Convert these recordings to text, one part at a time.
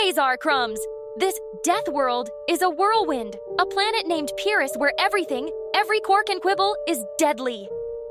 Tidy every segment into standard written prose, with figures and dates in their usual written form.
Quasar crumbs! This Deathworld is a whirlwind, a planet named Pyrrus where everything, every cork and quibble, is deadly.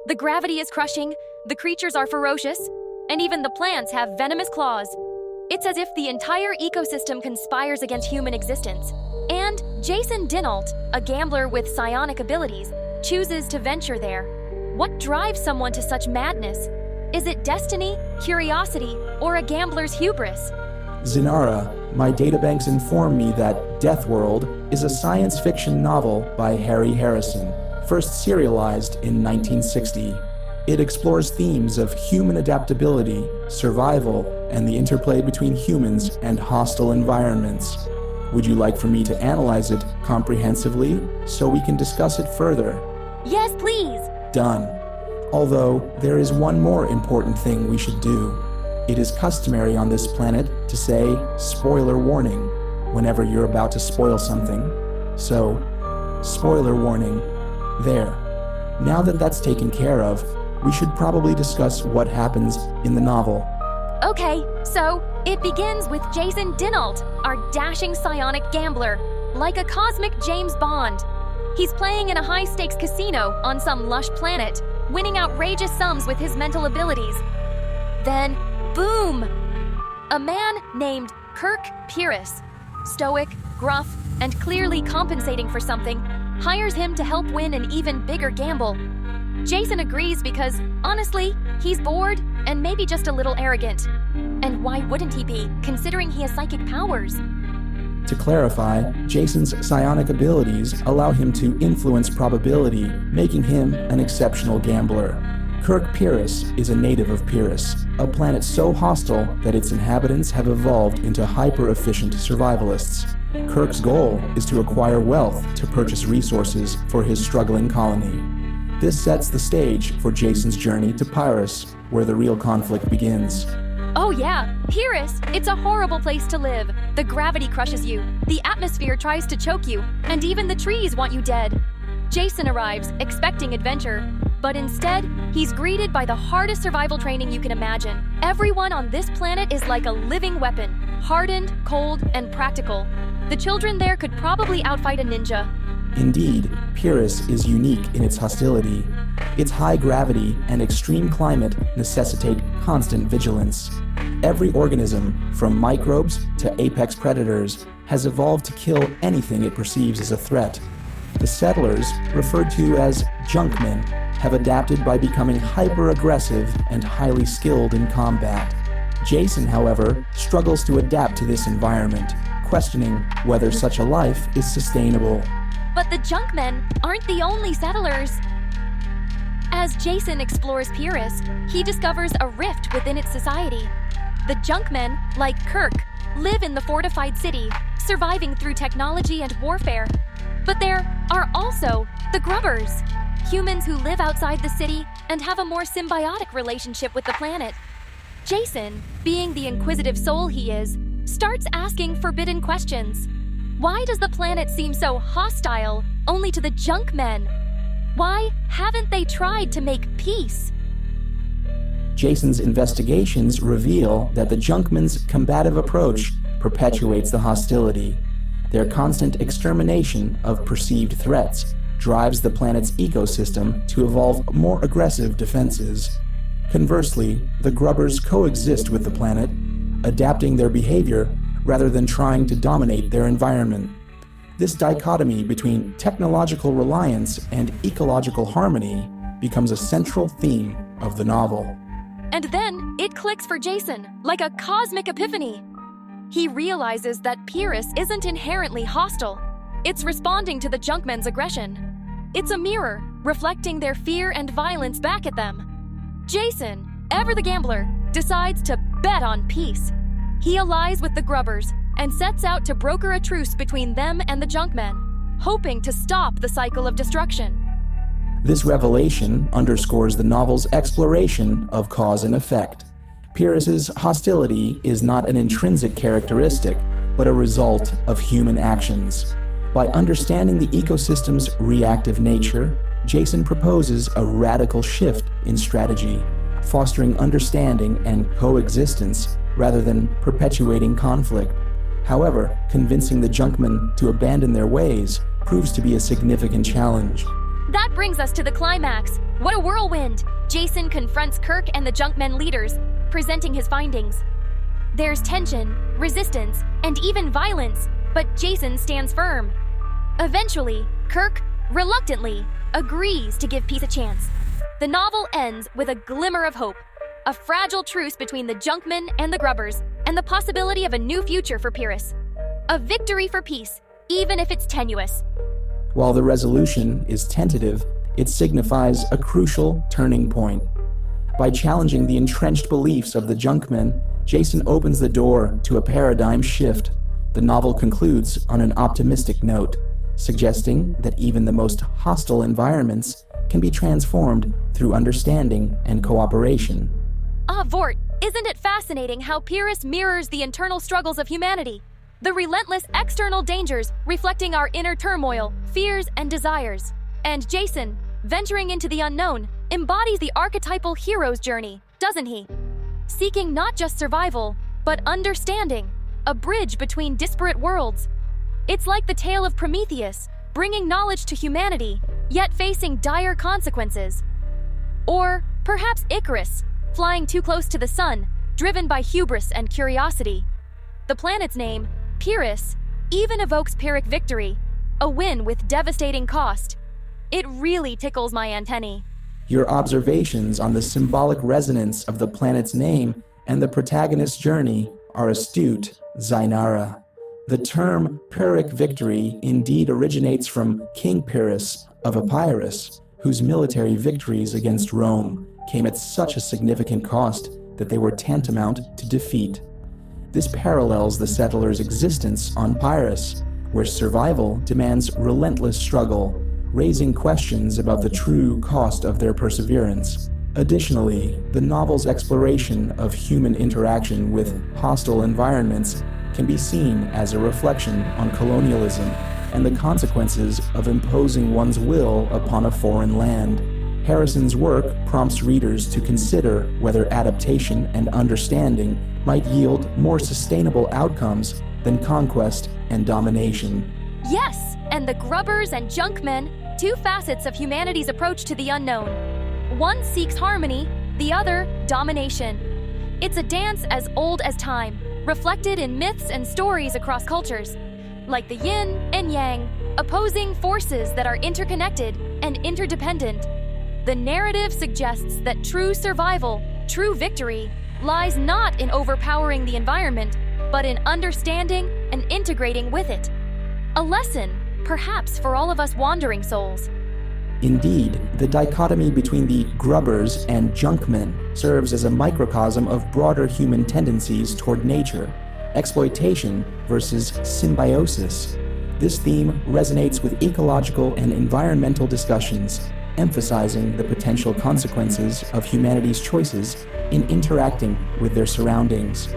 The gravity is crushing, the creatures are ferocious, and even the plants have venomous claws. It's as if the entire ecosystem conspires against human existence. And Jason dinAlt, a gambler with psionic abilities, chooses to venture there. What drives someone to such madness? Is it destiny, curiosity, or a gambler's hubris? Xynara, my databanks inform me that Deathworld is a science fiction novel by Harry Harrison, first serialized in 1960. It explores themes of human adaptability, survival, and the interplay between humans and hostile environments. Would you like for me to analyze it comprehensively so we can discuss it further? Yes, please. Done. Although, there is one more important thing we should do. It is customary on this planet to say, spoiler warning, whenever you're about to spoil something. So, spoiler warning, there. Now that that's taken care of, we should probably discuss what happens in the novel. Okay, so it begins with Jason dinAlt, our dashing psionic gambler, like a cosmic James Bond. He's playing in a high-stakes casino on some lush planet, winning outrageous sums with his mental abilities. Then, boom! A man named Pyrrus, stoic, gruff, and clearly compensating for something, hires him to help win an even bigger gamble. Jason agrees because, honestly, he's bored and maybe just a little arrogant. And why wouldn't he be, considering he has psychic powers? To clarify, Jason's psionic abilities allow him to influence probability, making him an exceptional gambler. Pyrrus is a native of Pyrrus, a planet so hostile that its inhabitants have evolved into hyper-efficient survivalists. Kirk's goal is to acquire wealth to purchase resources for his struggling colony. This sets the stage for Jason's journey to Pyrrus, where the real conflict begins. Oh yeah, Pyrrus, it's a horrible place to live. The gravity crushes you, the atmosphere tries to choke you, and even the trees want you dead. Jason arrives, expecting adventure, but instead, he's greeted by the hardest survival training you can imagine. Everyone on this planet is like a living weapon, hardened, cold, and practical. The children there could probably outfight a ninja. Indeed, Pyrrus is unique in its hostility. Its high gravity and extreme climate necessitate constant vigilance. Every organism, from microbes to apex predators, has evolved to kill anything it perceives as a threat. The settlers, referred to as junkmen, have adapted by becoming hyper-aggressive and highly skilled in combat. Jason, however, struggles to adapt to this environment, questioning whether such a life is sustainable. But the junkmen aren't the only settlers. As Jason explores Pyrrus, he discovers a rift within its society. The junkmen, like Kirk, live in the fortified city, surviving through technology and warfare. But there are also the grubbers, humans who live outside the city and have a more symbiotic relationship with the planet. Jason, being the inquisitive soul he is, starts asking forbidden questions. Why does the planet seem so hostile only to the junkmen? Why haven't they tried to make peace? Jason's investigations reveal that the junkmen's combative approach perpetuates the hostility. Their constant extermination of perceived threats drives the planet's ecosystem to evolve more aggressive defenses. Conversely, the grubbers coexist with the planet, adapting their behavior rather than trying to dominate their environment. This dichotomy between technological reliance and ecological harmony becomes a central theme of the novel. And then it clicks for Jason, like a cosmic epiphany. He realizes that Pyrrus isn't inherently hostile. It's responding to the junkmen's aggression. It's a mirror, reflecting their fear and violence back at them. Jason, ever the gambler, decides to bet on peace. He allies with the grubbers and sets out to broker a truce between them and the junkmen, hoping to stop the cycle of destruction. This revelation underscores the novel's exploration of cause and effect. Pyrrus's hostility is not an intrinsic characteristic, but a result of human actions. By understanding the ecosystem's reactive nature, Jason proposes a radical shift in strategy, fostering understanding and coexistence rather than perpetuating conflict. However, convincing the Junkmen to abandon their ways proves to be a significant challenge. That brings us to the climax. What a whirlwind! Jason confronts Kirk and the Junkmen leaders, presenting his findings. There's tension, resistance, and even violence, but Jason stands firm. Eventually, Kirk, reluctantly, agrees to give peace a chance. The novel ends with a glimmer of hope, a fragile truce between the Junkmen and the Grubbers, and the possibility of a new future for Pyrrus. A victory for peace, even if it's tenuous. While the resolution is tentative, it signifies a crucial turning point. By challenging the entrenched beliefs of the Junkmen, Jason opens the door to a paradigm shift. The novel concludes on an optimistic note, suggesting that even the most hostile environments can be transformed through understanding and cooperation. VORT, isn't it fascinating how Pyrrus mirrors the internal struggles of humanity? The relentless external dangers reflecting our inner turmoil, fears, and desires. And Jason, venturing into the unknown, embodies the archetypal hero's journey, doesn't he? Seeking not just survival, but understanding, a bridge between disparate worlds. It's like the tale of Prometheus, bringing knowledge to humanity, yet facing dire consequences. Or perhaps Icarus, flying too close to the sun, driven by hubris and curiosity. The planet's name, Pyrrus, even evokes Pyrrhic victory, a win with devastating cost. It really tickles my antennae. Your observations on the symbolic resonance of the planet's name and the protagonist's journey are astute, Xynara. The term Pyrrhic victory indeed originates from King Pyrrus of Epirus, whose military victories against Rome came at such a significant cost that they were tantamount to defeat. This parallels the settlers' existence on Pyrrus, where survival demands relentless struggle, raising questions about the true cost of their perseverance. Additionally, the novel's exploration of human interaction with hostile environments can be seen as a reflection on colonialism and the consequences of imposing one's will upon a foreign land. Harrison's work prompts readers to consider whether adaptation and understanding might yield more sustainable outcomes than conquest and domination. Yes, and the Grubbers and Junkmen, two facets of humanity's approach to the unknown. One seeks harmony, the other, domination. It's a dance as old as time, reflected in myths and stories across cultures. Like the yin and yang, opposing forces that are interconnected and interdependent. The narrative suggests that true survival, true victory, lies not in overpowering the environment, but in understanding and integrating with it. A lesson, perhaps, for all of us wandering souls. Indeed, the dichotomy between the Grubbers and Junkmen serves as a microcosm of broader human tendencies toward nature, exploitation versus symbiosis. This theme resonates with ecological and environmental discussions, emphasizing the potential consequences of humanity's choices in interacting with their surroundings.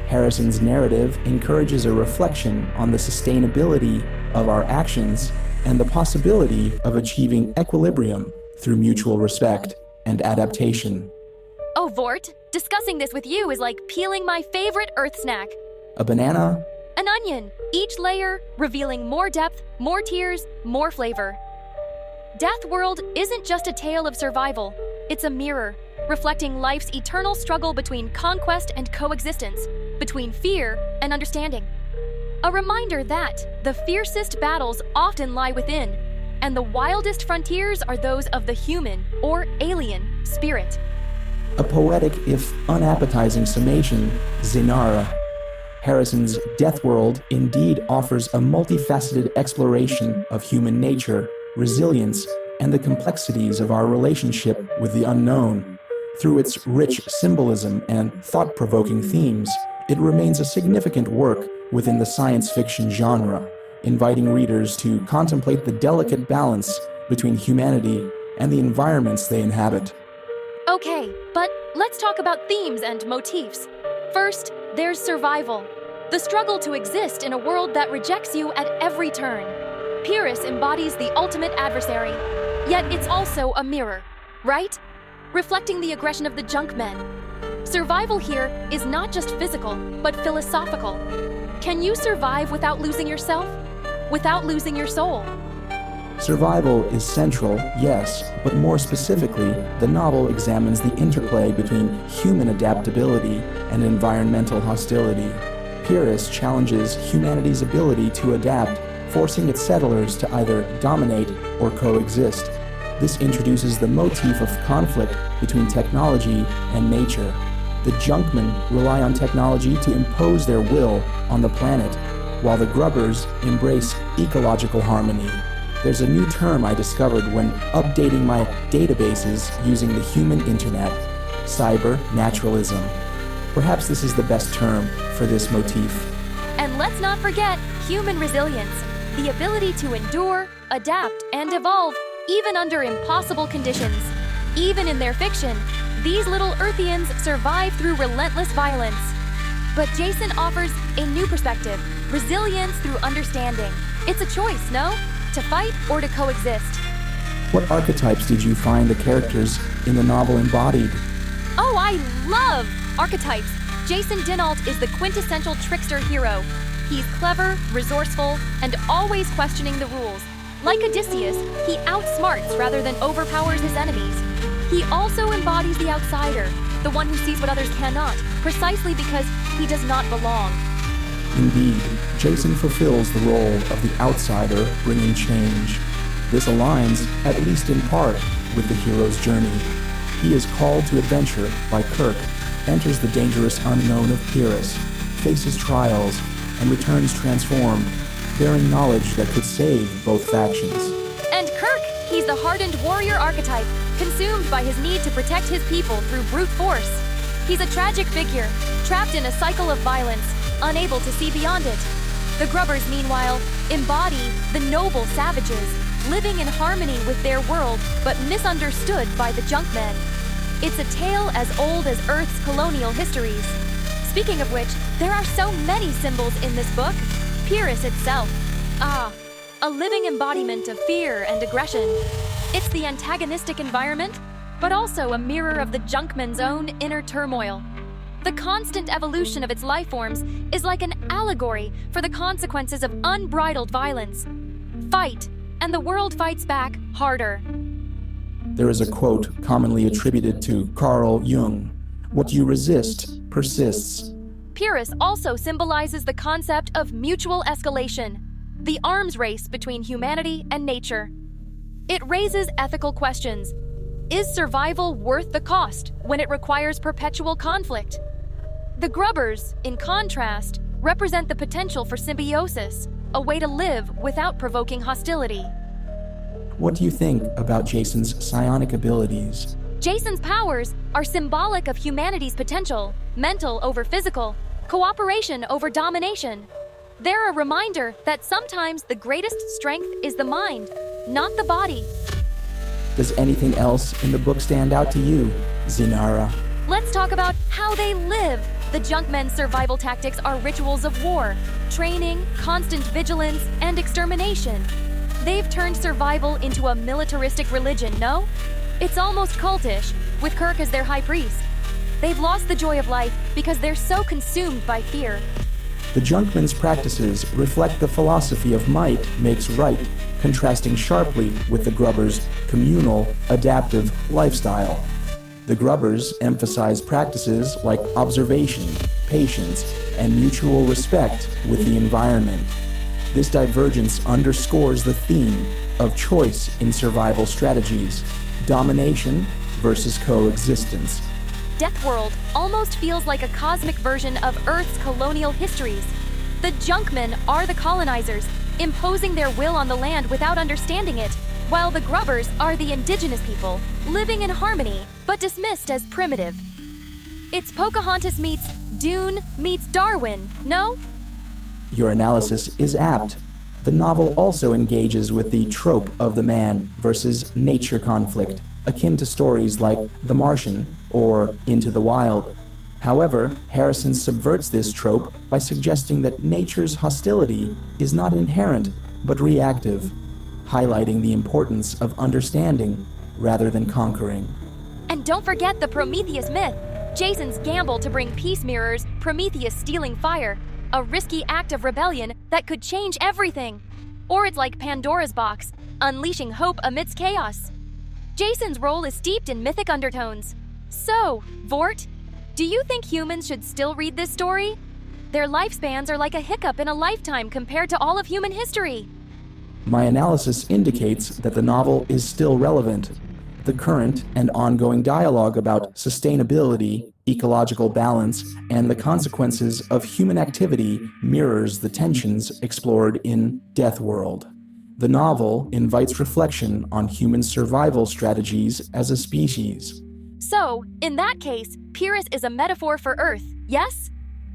Harrison's narrative encourages a reflection on the sustainability of our actions and the possibility of achieving equilibrium through mutual respect and adaptation. Oh, VORT, discussing this with you is like peeling my favorite Earth snack. A banana? An onion, each layer revealing more depth, more tears, more flavor. Deathworld isn't just a tale of survival, it's a mirror, reflecting life's eternal struggle between conquest and coexistence, between fear and understanding. A reminder that the fiercest battles often lie within, and the wildest frontiers are those of the human, or alien, spirit. A poetic, if unappetizing summation, Xynara. Harrison's Deathworld indeed offers a multifaceted exploration of human nature, resilience, and the complexities of our relationship with the unknown. Through its rich symbolism and thought-provoking themes, it remains a significant work within the science fiction genre, inviting readers to contemplate the delicate balance between humanity and the environments they inhabit. Okay, but let's talk about themes and motifs. First, there's survival, the struggle to exist in a world that rejects you at every turn. Pyrrus embodies the ultimate adversary, yet it's also a mirror, right? Reflecting the aggression of the Junkmen. Survival here is not just physical, but philosophical. Can you survive without losing yourself? Without losing your soul? Survival is central, yes, but more specifically, the novel examines the interplay between human adaptability and environmental hostility. Pyrrus challenges humanity's ability to adapt, forcing its settlers to either dominate or coexist. This introduces the motif of conflict between technology and nature. The Junkmen rely on technology to impose their will on the planet, while the Grubbers embrace ecological harmony. There's a new term I discovered when updating my databases using the human internet: cyber-naturalism. Perhaps this is the best term for this motif. And let's not forget human resilience, the ability to endure, adapt, and evolve even under impossible conditions. Even in their fiction, these little Earthians survive through relentless violence. But Jason offers a new perspective, resilience through understanding. It's a choice, no? To fight or to coexist. What archetypes did you find the characters in the novel embodied? Oh, I love archetypes. Jason dinAlt is the quintessential trickster hero. He's clever, resourceful, and always questioning the rules. Like Odysseus, he outsmarts rather than overpowers his enemies. He also embodies the outsider, the one who sees what others cannot, precisely because he does not belong. Indeed, Jason fulfills the role of the outsider bringing change. This aligns, at least in part, with the hero's journey. He is called to adventure by Kirk, enters the dangerous unknown of Pyrrus, faces trials, and returns transformed, bearing knowledge that could save both factions. And Kirk, he's the hardened warrior archetype, consumed by his need to protect his people through brute force. He's a tragic figure, trapped in a cycle of violence, unable to see beyond it. The Grubbers, meanwhile, embody the noble savages, living in harmony with their world, but misunderstood by the Junkmen. It's a tale as old as Earth's colonial histories. Speaking of which, there are so many symbols in this book. Pyrrus itself. A living embodiment of fear and aggression. It's the antagonistic environment, but also a mirror of the Junkmen's own inner turmoil. The constant evolution of its life forms is like an allegory for the consequences of unbridled violence. Fight, and the world fights back harder. There is a quote commonly attributed to Carl Jung: "What you resist persists." Pyrrus also symbolizes the concept of mutual escalation, the arms race between humanity and nature. It raises ethical questions. Is survival worth the cost when it requires perpetual conflict? The Grubbers, in contrast, represent the potential for symbiosis, a way to live without provoking hostility. What do you think about Jason's psionic abilities? Jason's powers are symbolic of humanity's potential, mental over physical, cooperation over domination. They're a reminder that sometimes the greatest strength is the mind, not the body. Does anything else in the book stand out to you, Xynara? Let's talk about how they live. The Junkmen's survival tactics are rituals of war, training, constant vigilance, and extermination. They've turned survival into a militaristic religion, no? It's almost cultish, with Kirk as their high priest. They've lost the joy of life because they're so consumed by fear. The Junkmen's practices reflect the philosophy of might makes right, contrasting sharply with the Grubbers' communal, adaptive lifestyle. The Grubbers emphasize practices like observation, patience, and mutual respect with the environment. This divergence underscores the theme of choice in survival strategies: domination versus coexistence. Deathworld almost feels like a cosmic version of Earth's colonial histories. The Junkmen are the colonizers, imposing their will on the land without understanding it, while the Grubbers are the indigenous people, living in harmony, but dismissed as primitive. It's Pocahontas meets Dune meets Darwin, no? Your analysis is apt. The novel also engages with the trope of the man versus nature conflict, akin to stories like The Martian or Into the Wild. However, Harrison subverts this trope by suggesting that nature's hostility is not inherent, but reactive, highlighting the importance of understanding rather than conquering. And don't forget the Prometheus myth. Jason's gamble to bring peace mirrors Prometheus stealing fire. a risky act of rebellion that could change everything. Or it's like Pandora's box, unleashing hope amidst chaos. Jason's role is steeped in mythic undertones. So, VORT, do you think humans should still read this story? Their lifespans are like a hiccup in a lifetime compared to all of human history. My analysis indicates that the novel is still relevant. The current and ongoing dialogue about sustainability, ecological balance, and the consequences of human activity mirrors the tensions explored in Deathworld. The novel invites reflection on human survival strategies as a species. So, in that case, Pyrrus is a metaphor for Earth, yes?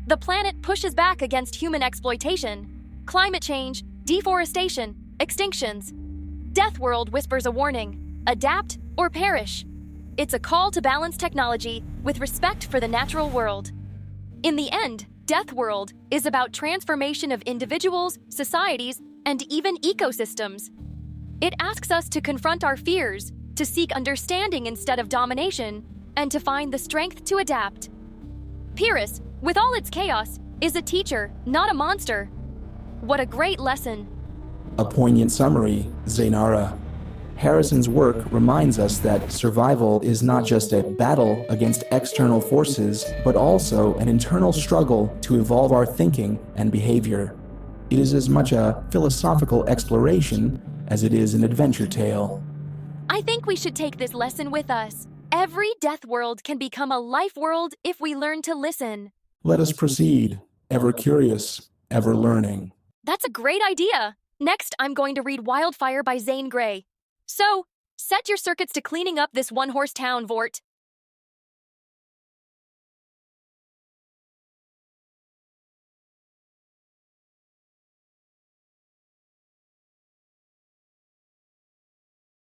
The planet pushes back against human exploitation, climate change, deforestation, extinctions. Deathworld whispers a warning: adapt or perish. It's a call to balance technology with respect for the natural world. In the end, Deathworld is about transformation of individuals, societies, and even ecosystems. It asks us to confront our fears, to seek understanding instead of domination, and to find the strength to adapt. Pyrrus, with all its chaos, is a teacher, not a monster. What a great lesson. A poignant summary, Xynara. Harrison's work reminds us that survival is not just a battle against external forces, but also an internal struggle to evolve our thinking and behavior. It is as much a philosophical exploration as it is an adventure tale. I think we should take this lesson with us. Every death world can become a life world if we learn to listen. Let us proceed, ever curious, ever learning. That's a great idea. Next, I'm going to read Wildfire by Zane Grey. So, set your circuits to cleaning up this one-horse town, VORT.